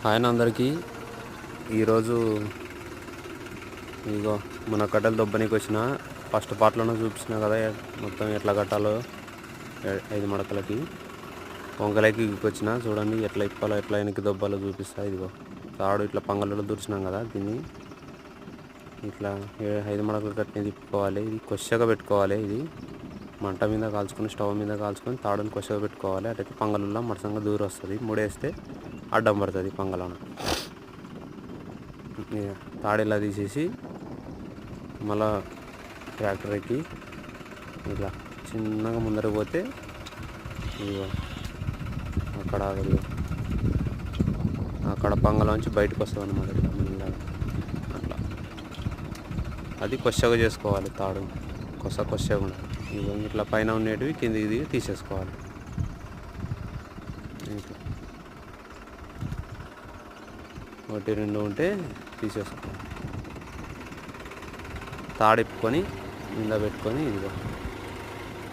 Hi అందరికీ. ఈరోజు ఇగో మన కట్టెలు దొబ్బనికి వచ్చిన ఫస్ట్ పార్ట్లోనే చూపించిన కదా మొత్తం ఎట్లా కట్టాలో 5 మడకలకి వంకలకి వచ్చిన చూడండి ఎట్లా ఇప్పాలో ఎట్లా వెనక్కి దొబ్బాలో చూపిస్తా. ఇదిగో తాడు ఇట్లా పంగలలో దూర్చినాం కదా, దీన్ని ఇట్లా 5 మడకలు కట్టిన తిప్పుకోవాలి. ఇది కొచ్చగా పెట్టుకోవాలి. ఇది మంట మీద కాల్చుకొని స్టవ్ మీద కాల్చుకొని తాడుని కొచ్చగా పెట్టుకోవాలి. అటైతే పంగలలో మడసంగా దూరం వస్తుంది. ముడేస్తే అడ్డం పడుతుంది పంగలను. తాడు ఇలా తీసేసి మళ్ళా ట్రాక్టర్కి ఇలా చిన్నగా ముందరకు పోతే ఇదిగో అక్కడ పంగలోంచి బయటకు వస్తుంది అన్నమాట. ఇట్లా మెల్లగా అట్లా అది కొచ్చగా చేసుకోవాలి. తాడు కొచ్చగా ఉండాలి. ఇదిగో ఇట్లా పైన ఉండేటివి కిందికి దిగి తీసేసుకోవాలి. ఒకటి రెండు ఉంటే తీసేసుకోవాలి. తాడిప్పుకొని మీద పెట్టుకొని ఇదిగో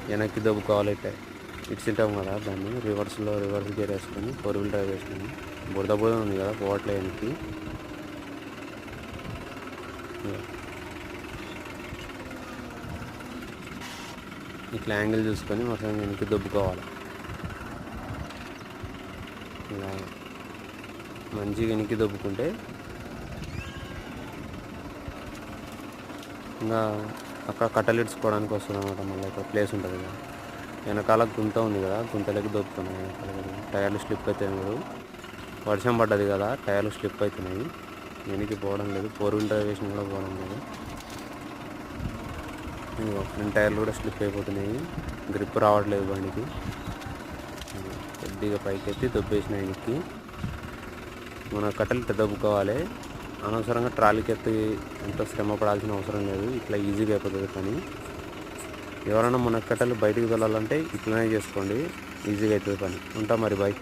వెనక్కి దొబ్బుకోవాలి. ఇటు తింటాం కదా, దాన్ని రివర్స్ గేర్ వేసుకొని 4 వీల్ డ్రైవ్ వేసుకొని బురద ఉంది కదా, పోవట్లే వెనక్కి. ఇట్లా యాంగిల్ చూసుకొని మొత్తం వెనక్కి దొబ్బుకోవాలి. ఇలా మంచిగా వెనక్కి దొబ్బుకుంటే ఇంకా అక్కడ కట్టెలు ఇడ్చుకోవడానికి వస్తుంది అన్నమాట. మళ్ళీ ఇక్కడ ప్లేస్ ఉంటుంది కదా, వెనకాల గుంత ఉంది కదా, గుంతలోకి దొబ్బుతున్నాయి. టైర్లు స్లిప్ అవుతాయి. వర్షం పడ్డది కదా, టైర్లు స్లిప్ అవుతున్నాయి. వెనక్కి పోవడం లేదు. 4 వీల్ డ్రైవ్ వేసిన కూడా పోవడం లేదు. ఫ్రంట్ టైర్లు కూడా స్లిప్ అయిపోతున్నాయి. గ్రిప్ రావట్లేదు బండికి. కొద్దిగా పైకి ఎత్తి దొబ్బేసిన వెనక్కి. మన కట్టెలు దొబ్బుకోవాలి. అనవసరంగా ట్రాలీకి ఎత్తి ఎంతో శ్రమ పడాల్సిన అవసరం లేదు. ఇట్లా ఈజీగా అయిపోతుంది పని. ఎవరైనా మునక్కట్టలు బయటికి వెళ్ళాలంటే ఇట్లనే చేసుకోండి, ఈజీగా అవుతుంది పని. ఉంటా మరి, బాయ్.